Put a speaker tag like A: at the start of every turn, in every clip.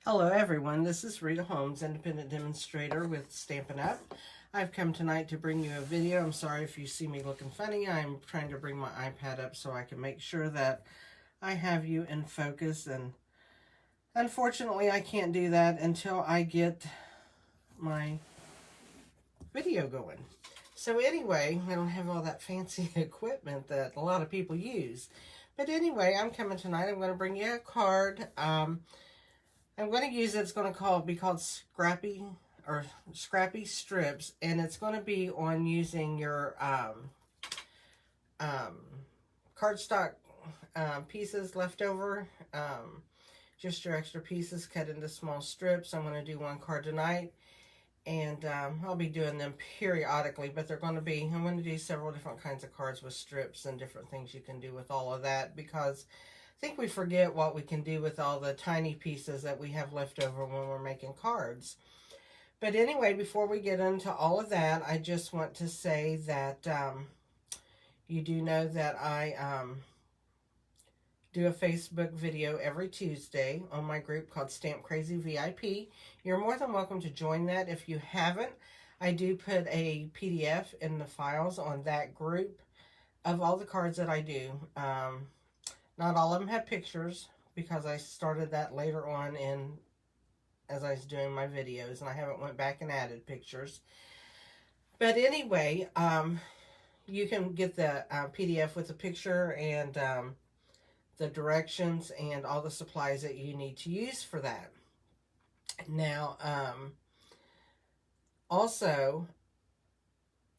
A: Hello everyone, this is Rita Holmes, independent demonstrator with Stampin' Up. I've come tonight to bring you a video. I'm sorry if you see me looking funny. I'm trying to bring my iPad up so I can make sure that I have you in focus, and unfortunately I can't do that until I get my video going. So anyway, I don't have all that fancy equipment that a lot of people use. But anyway, I'm coming tonight. I'm going to bring you a card. I'm going to use it's going to be called Scrappy or Scrappy Strips, and it's going to be on using your cardstock pieces left over, just your extra pieces cut into small strips. I'm going to do one card tonight, and I'll be doing them periodically, but I'm going to do several different kinds of cards with strips and different things you can do with all of that, because I think we forget what we can do with all the tiny pieces that we have left over when we're making cards. But anyway, before we get into all of that, I just want to say that you do know that I do a Facebook video every Tuesday on my group called Stamp Crazy VIP. You're more than welcome to join that if you haven't. I do put a PDF in the files on that group of all the cards that I do. Not all of them have pictures because I started that later on as I was doing my videos, and I haven't went back and added pictures. But anyway, you can get the PDF with the picture and the directions and all the supplies that you need to use for that. Now, also,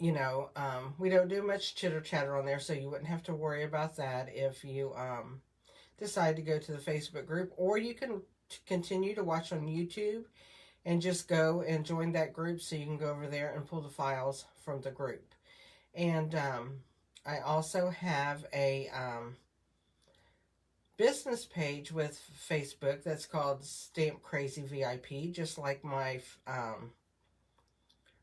A: you know, we don't do much chitter chatter on there, so you wouldn't have to worry about that if you decide to go to the Facebook group, or you can continue to watch on YouTube and just go and join that group, so you can go over there and pull the files from the group. And I also have a business page with Facebook that's called Stamp Crazy VIP, just like my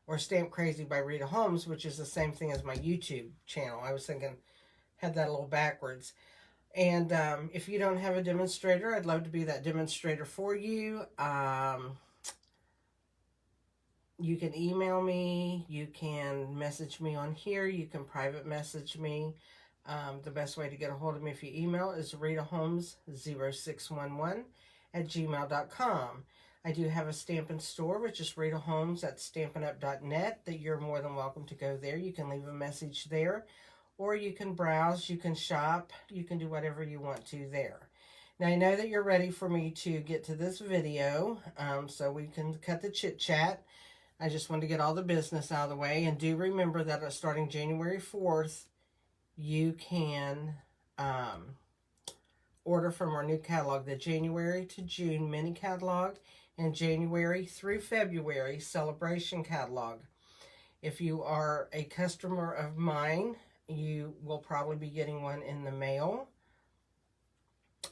A: or Stamp Crazy by Rita Holmes, which is the same thing as my YouTube channel. I was thinking, had that a little backwards. And if you don't have a demonstrator, I'd love to be that demonstrator for you. You can email me, you can message me on here, you can private message me. The best way to get a hold of me if you email is ritaholmes0611@gmail.com. I do have a Stampin' store, which is Rita Holmes at stampinup.net, that you're more than welcome to go there. You can leave a message there, or you can browse, you can shop, you can do whatever you want to there. Now, I know that you're ready for me to get to this video, so we can cut the chit-chat. I just wanted to get all the business out of the way, and do remember that starting January 4th, you can order from our new catalog, the January to June mini catalog, and January through February celebration catalog. If you are a customer of mine, you will probably be getting one in the mail.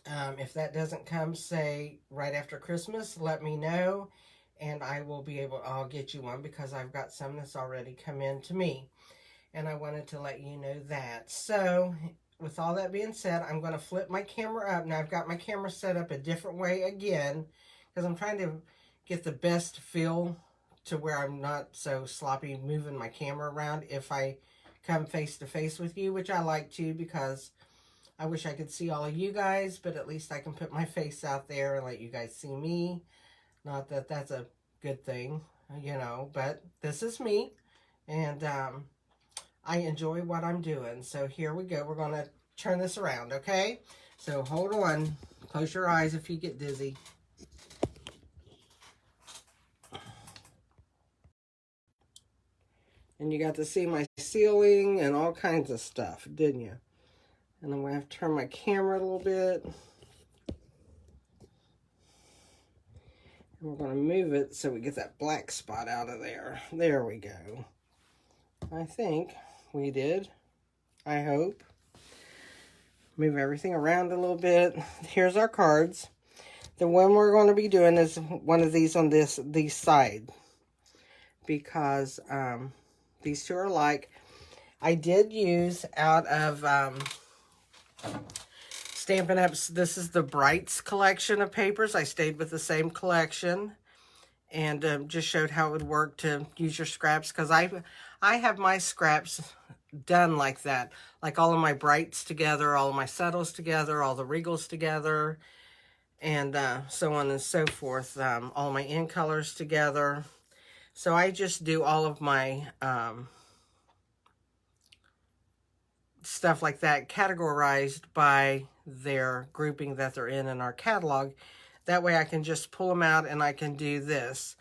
A: If that doesn't come, say, right after Christmas, let me know, and I'll get you one, because I've got some that's already come in to me. And I wanted to let you know that. So, with all that being said, I'm going to flip my camera up. Now, I've got my camera set up a different way again, because I'm trying to get the best feel to where I'm not so sloppy moving my camera around if I come face to face with you, which I like to, because I wish I could see all of you guys, but at least I can put my face out there and let you guys see me. Not that that's a good thing, you know, but this is me, and I enjoy what I'm doing. So here we go. We're going to turn this around, okay? So hold on. Close your eyes if you get dizzy. And you got to see my ceiling and all kinds of stuff, didn't you? And I'm going to have to turn my camera a little bit. And we're going to move it so we get that black spot out of there. There we go. I think we did. I hope. Move everything around a little bit. Here's our cards. The one we're going to be doing is one of these on this side, because these two are alike. I did use out of Stampin' Up's, this is the Brights collection of papers. I stayed with the same collection and just showed how it would work to use your scraps, because I have my scraps done like that, like all of my Brights together, all of my Subtles together, all the Regals together, and so on and so forth, all my in colors together. So I just do all of my stuff like that categorized by their grouping that they're in our catalog. That way I can just pull them out and I can do this.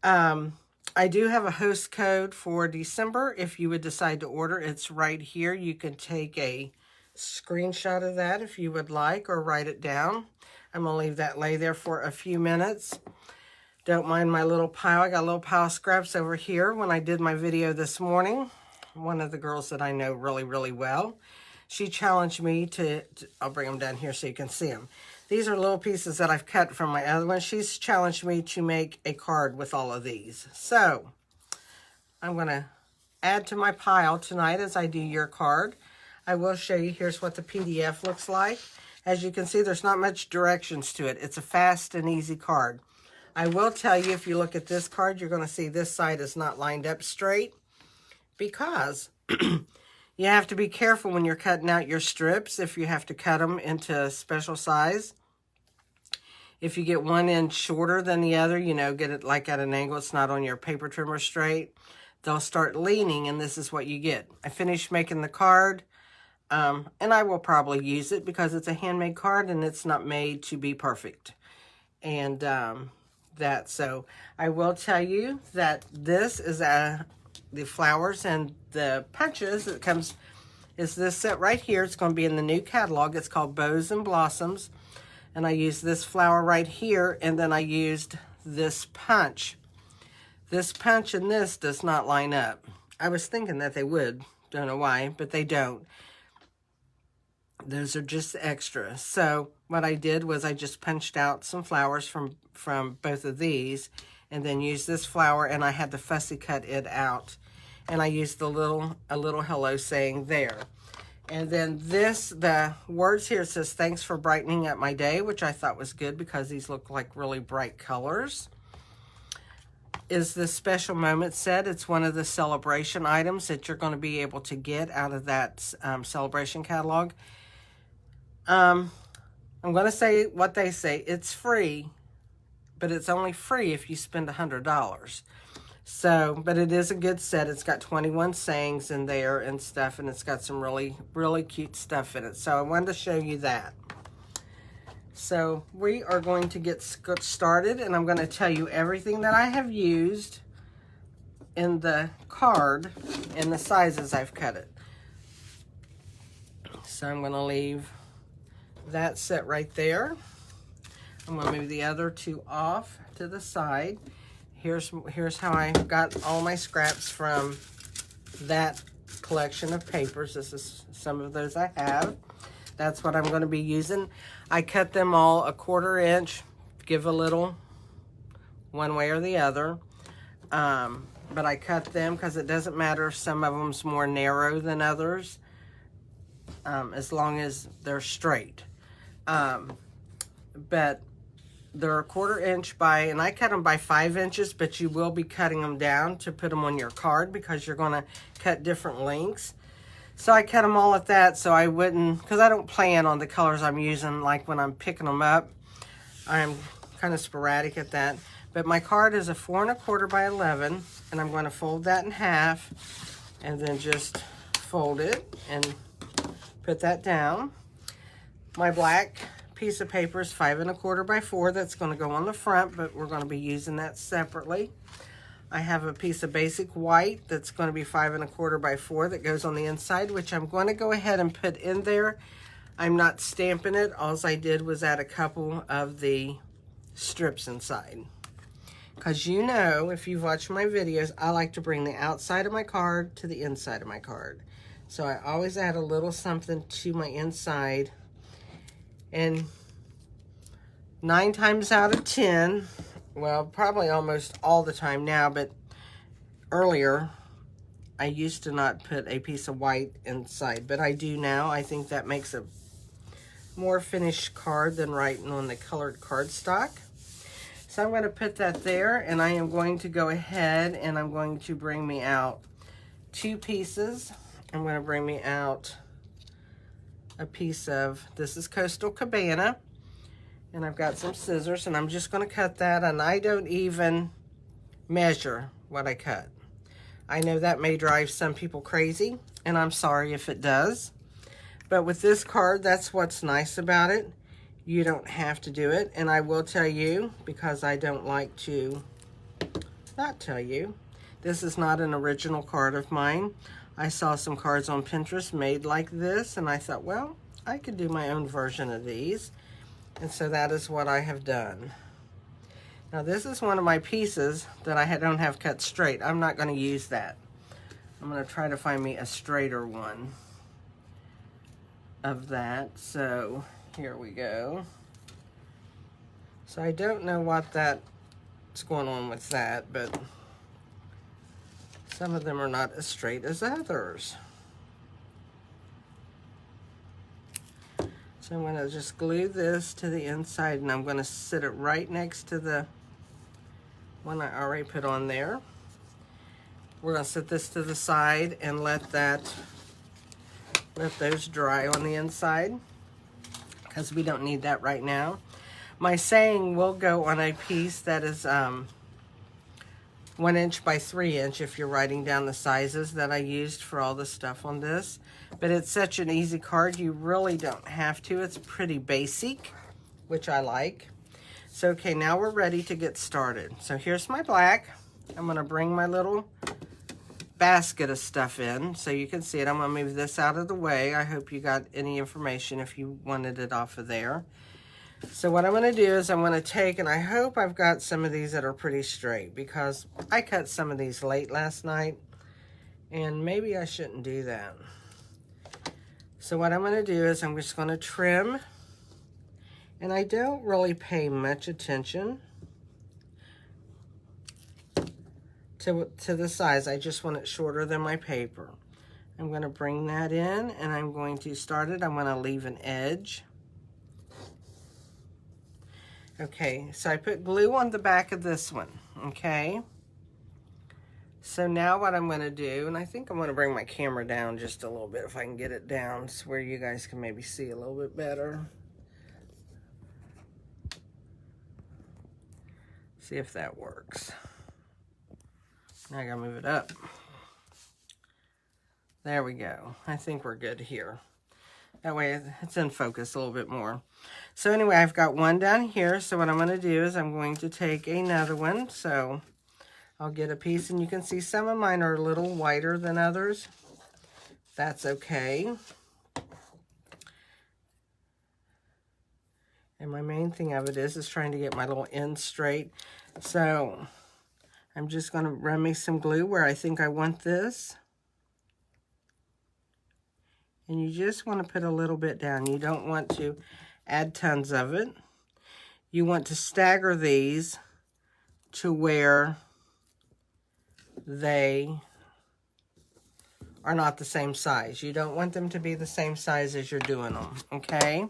A: I do have a host code for December. If you would decide to order, it's right here. You can take a screenshot of that if you would like, or write it down. I'm going to leave that lay there for a few minutes. Don't mind my little pile. I got a little pile of scraps over here. When I did my video this morning, one of the girls that I know really, really well, she challenged me to I'll bring them down here so you can see them. These are little pieces that I've cut from my other one. She's challenged me to make a card with all of these. So I'm going to add to my pile tonight as I do your card. I will show you, here's what the PDF looks like. As you can see, there's not much directions to it. It's a fast and easy card. I will tell you, if you look at this card, you're going to see this side is not lined up straight, because you have to be careful when you're cutting out your strips if you have to cut them into a special size. If you get one end shorter than the other, you know, get it like at an angle, it's not on your paper trimmer straight, they'll start leaning, and this is what you get. I finished making the card, and I will probably use it because it's a handmade card and it's not made to be perfect. And so I will tell you that this is the flowers and the punches that comes is this set right here. It's going to be in the new catalog. It's called Bows and Blossoms. And I used this flower right here, and then I used this punch. This punch and this does not line up. I was thinking that they would. Don't know why, but they don't. Those are just extra. So what I did was I just punched out some flowers from both of these, and then used this flower, and I had to fussy cut it out. And I used a little hello saying there. And then this, the words here says, thanks for brightening up my day, which I thought was good because these look like really bright colors. Is this special moment set? It's one of the celebration items that you're going to be able to get out of that celebration catalog. I'm going to say what they say. It's free, but it's only free if you spend $100. So, but it is a good set. It's got 21 sayings in there and stuff, and it's got some really, really cute stuff in it. So I wanted to show you that. So we are going to get started, and I'm going to tell you everything that I have used in the card and the sizes I've cut it. So I'm going to leave that set right there. I'm going to move the other two off to the side. Here's how I got all my scraps from that collection of papers. This is some of those I have. That's what I'm going to be using. I cut them all a 1/4 inch, give a little one way or the other. But I cut them because it doesn't matter if some of them's more narrow than others, as long as they're straight. But they're a 1/4 inch by, and I cut them by 5 inches, but you will be cutting them down to put them on your card because you're going to cut different lengths. So I cut them all at that, so I wouldn't, because I don't plan on the colors I'm using, like when I'm picking them up. I'm kind of sporadic at that. But my card is a 4 1/4 by 11, and I'm going to fold that in half, and then just fold it and put that down. My black piece of paper is 5 1/4 by 4. That's going to go on the front, but we're going to be using that separately. I have a piece of basic white that's going to be 5 1/4 by 4 that goes on the inside, which I'm going to go ahead and put in there. I'm not stamping it. All I did was add a couple of the strips inside. Because you know, if you've watched my videos, I like to bring the outside of my card to the inside of my card. So I always add a little something to my inside. And 9 times out of 10, well, probably almost all the time now, but earlier, I used to not put a piece of white inside, but I do now. I think that makes a more finished card than writing on the colored cardstock. So I'm going to put that there, and I am going to go ahead and I'm going to bring me out 2 pieces. I'm going to bring me out a piece of, this is Coastal Cabana, and I've got some scissors, and I'm just going to cut that, and I don't even measure what I cut. I know that may drive some people crazy, and I'm sorry if it does, but with this card, that's what's nice about it. You don't have to do it, and I will tell you, because I don't like to not tell you, this is not an original card of mine. I saw some cards on Pinterest made like this, and I thought, well, I could do my own version of these. And so that is what I have done. Now this is one of my pieces that I don't have cut straight. I'm not going to use that. I'm going to try to find me a straighter one of that. So here we go. So I don't know what's going on with that, but some of them are not as straight as others. So I'm going to just glue this to the inside, and I'm going to sit it right next to the one I already put on there. We're going to set this to the side and let those dry on the inside, because we don't need that right now. My saying will go on a piece that is 1 inch by 3 inch if you're writing down the sizes that I used for all the stuff on this. But it's such an easy card, you really don't have to. It's pretty basic, which I like. So, okay, now we're ready to get started. So here's my black. I'm gonna bring my little basket of stuff in so you can see it. I'm gonna move this out of the way. I hope you got any information if you wanted it off of there. So what I'm gonna do is I'm gonna take, and I hope I've got some of these that are pretty straight, because I cut some of these late last night, and maybe I shouldn't do that. So what I'm going to do is I'm just going to trim, and I don't really pay much attention to the size. I just want it shorter than my paper. I'm going to bring that in, and I'm going to start it. I'm going to leave an edge. Okay, so I put glue on the back of this one, okay? So now what I'm going to do, and I think I'm going to bring my camera down just a little bit if I can get it down so where you guys can maybe see a little bit better. See if that works. Now I got to move it up. There we go. I think we're good here. That way it's in focus a little bit more. So anyway, I've got one down here. So what I'm going to do is I'm going to take another one. So I'll get a piece, and you can see some of mine are a little wider than others. That's okay. And my main thing of it is trying to get my little end straight. So I'm just going to run me some glue where I think I want this. And you just want to put a little bit down. You don't want to add tons of it. You want to stagger these to where they are not the same size. You don't want them to be the same size as you're doing them, okay?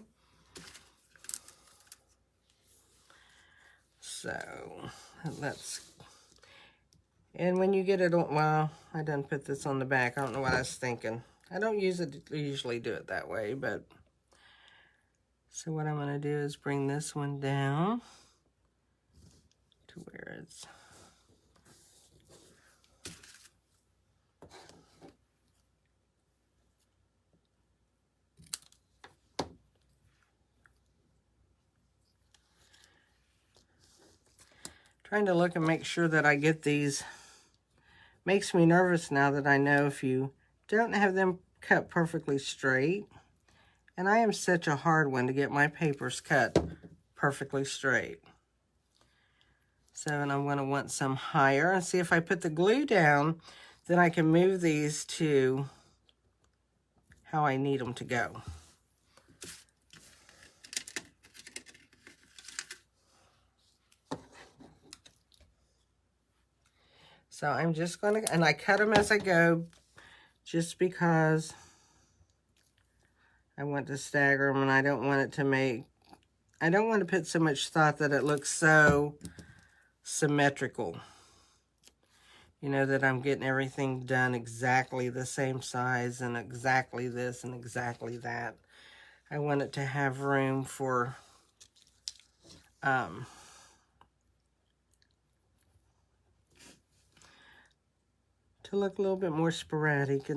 A: So and when you get it on, well, I done put this on the back. I don't know what I was thinking. I don't usually do it that way, but so what I'm going to do is bring this one down to where it's trying to look and make sure that I get these. Makes me nervous now that I know if you don't have them cut perfectly straight. And I am such a hard one to get my papers cut perfectly straight. So, and I'm going to want some higher. And see, if I put the glue down, then I can move these to how I need them to go. So I'm just going to, and I cut them as I go just because I want to stagger them, and I don't want to put so much thought that it looks so symmetrical. You know, that I'm getting everything done exactly the same size and exactly this and exactly that. I want it to have room for to look a little bit more sporadic.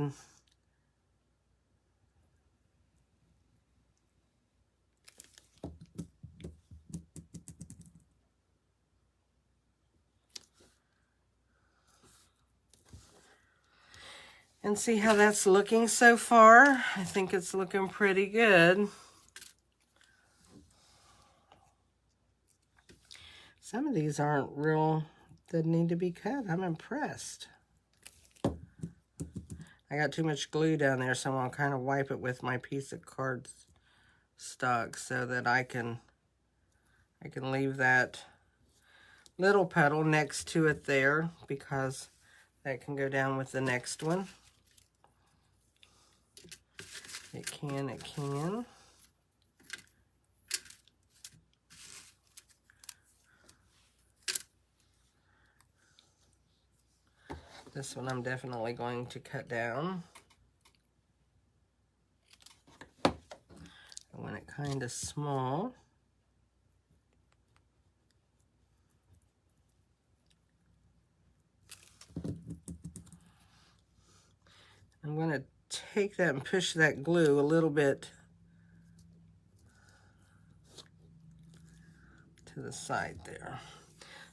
A: And see how that's looking so far? I think it's looking pretty good. Some of these aren't real, that need to be cut. I'm impressed. I got too much glue down there, so I'm going to kind of wipe it with my piece of cardstock so that I can leave that little petal next to it there, because that can go down with the next one. It can. This one I'm definitely going to cut down. I want it kind of small. I'm going to take that and push that glue a little bit to the side there.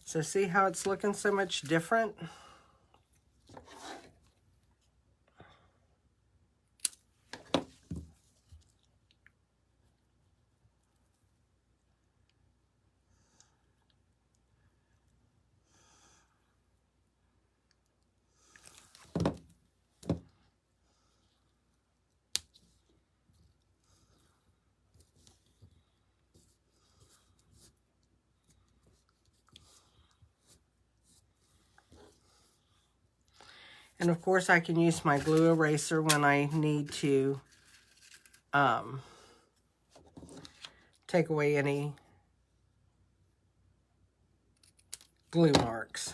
A: So see how it's looking so much different? And of course I can use my glue eraser when I need to take away any glue marks.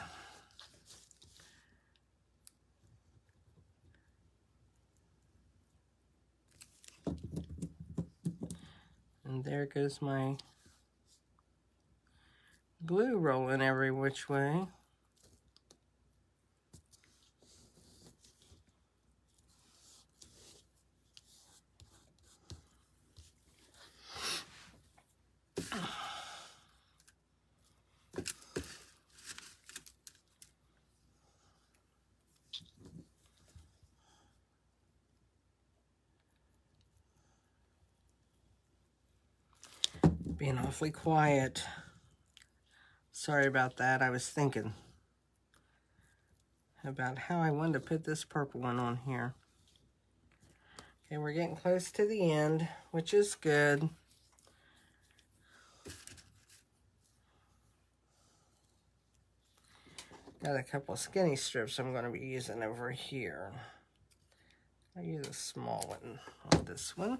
A: And there goes my glue rolling every which way. Being awfully quiet. Sorry about that. I was thinking about how I wanted to put this purple one on here. Okay, we're getting close to the end, which is good. Got a couple skinny strips I'm going to be using over here. I'll use a small one on this one.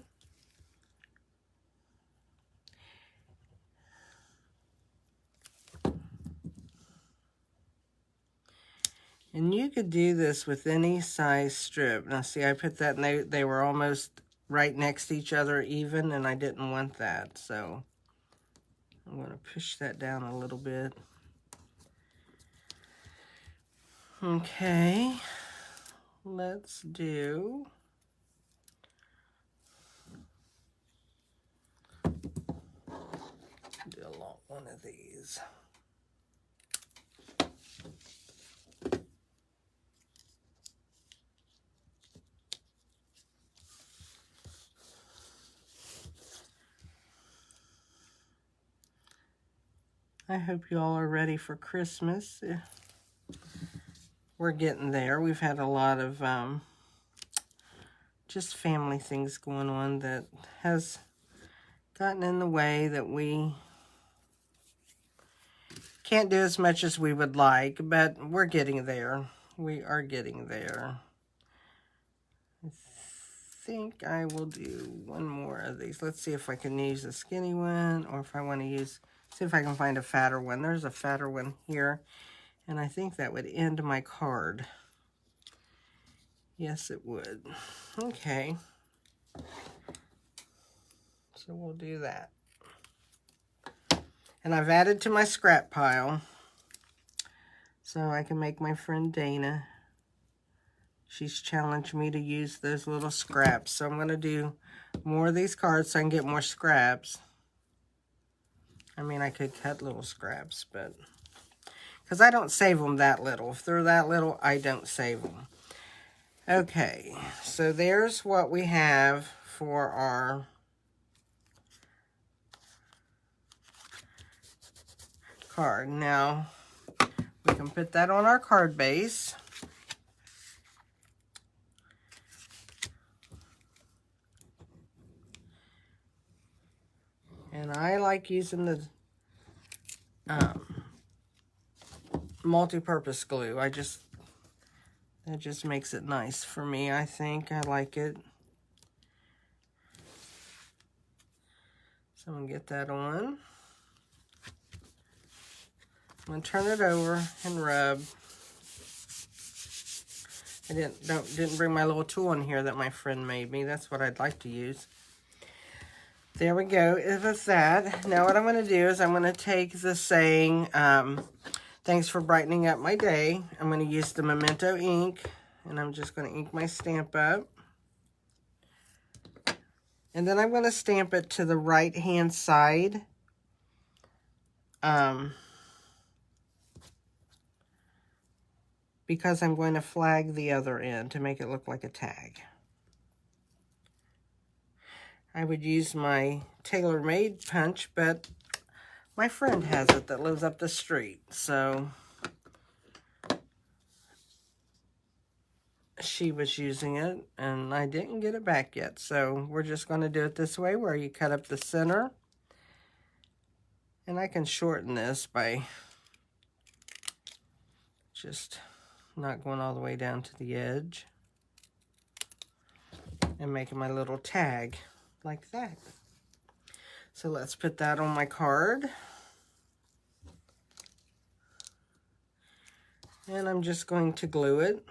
A: And you could do this with any size strip. Now see, I put that, and they were almost right next to each other even, and I didn't want that. So I'm going to push that down a little bit. Okay, let's do a long one of these. I hope you all are ready for Christmas. We're getting there. We've had a lot of just family things going on that has gotten in the way that we can't do as much as we would like, but we're getting there. We are getting there. I think I will do one more of these. Let's see if I can use a skinny one, or if I want to use, see if I can find a fatter one. There's a fatter one here, and I think that would end my card. Yes, it would. Okay. So we'll do that. And I've added to my scrap pile so I can make my friend Dana. She's challenged me to use those little scraps. So I'm going to do more of these cards so I can get more scraps. I mean, I could cut little scraps, but because I don't save them that little. If they're that little, I don't save them. Okay, so there's what we have for our card. Now, we can put that on our card base. And I like using the multi-purpose glue. That just makes it nice for me, I think. I like it. So I'm going to get that on. I'm going to turn it over and rub. I didn't bring my little tool in here that my friend made me. That's what I'd like to use. There we go. If it's that. Now what I'm going to do is I'm going to take the saying, thanks for brightening up my day. I'm going to use the Memento ink, and I'm just going to ink my stamp up. And then I'm going to stamp it to the right-hand side. Because I'm going to flag the other end to make it look like a tag. I would use my tailor-made punch, but my friend has it that lives up the street, so she was using it, and I didn't get it back yet. So we're just going to do it this way, where you cut up the center, and I can shorten this by just not going all the way down to the edge and making my little tag like that. So let's put that on my card. And I'm just going to glue it.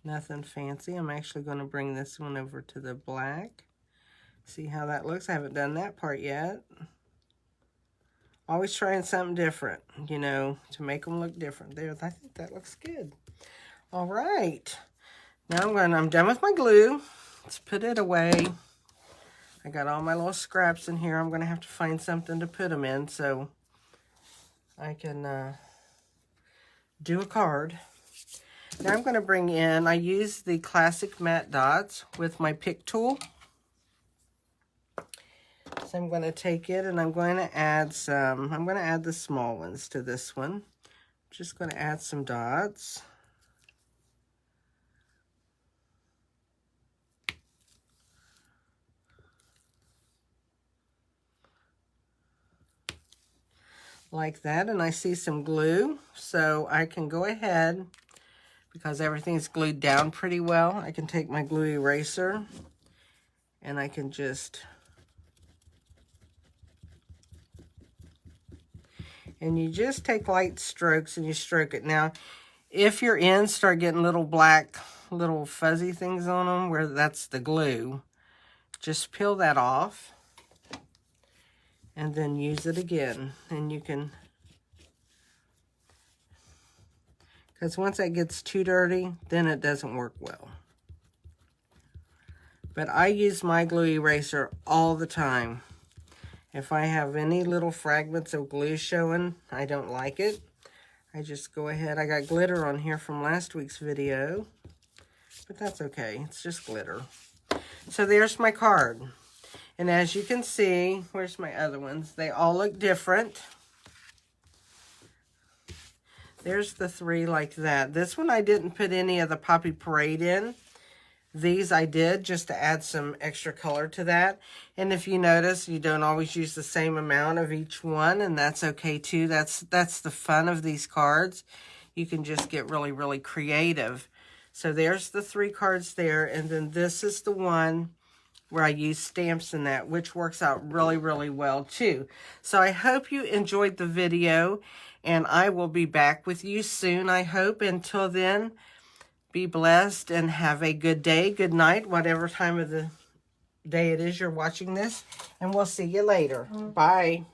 A: Nothing fancy. I'm actually going to bring this one over to the black. See how that looks? I haven't done that part yet. Always trying something different, you know, to make them look different. There, I think that looks good. All right. Now I'm done with my glue. Let's put it away. I got all my little scraps in here. I'm going to have to find something to put them in so I can do a card. Now I'm going to bring in, I use the classic matte dots with my pick tool. So I'm going to take it and I'm going to add some, I'm going to add the small ones to this one. I'm just going to add some dots. Like that, and I see some glue, so I can go ahead, because everything's glued down pretty well, I can take my glue eraser and I can just, and you just take light strokes and you stroke it. Now, if your ends start getting little black, little fuzzy things on them, where that's the glue, just peel that off. And then use it again. And you can, because once that gets too dirty, then it doesn't work well. But I use my glue eraser all the time. If I have any little fragments of glue showing, I don't like it, I just go ahead. I got glitter on here from last week's video, but that's okay. It's just glitter. So there's my card. And as you can see, where's my other ones? They all look different. There's the three like that. This one I didn't put any of the Poppy Parade in. These I did just to add some extra color to that. And if you notice, you don't always use the same amount of each one, and that's okay too. That's the fun of these cards. You can just get really, really creative. So there's the 3 cards there, and then this is the one where I use stamps in that, which works out really, really well too. So I hope you enjoyed the video, and I will be back with you soon, I hope. Until then, be blessed and have a good day, good night, whatever time of the day it is you're watching this, and we'll see you later. Bye.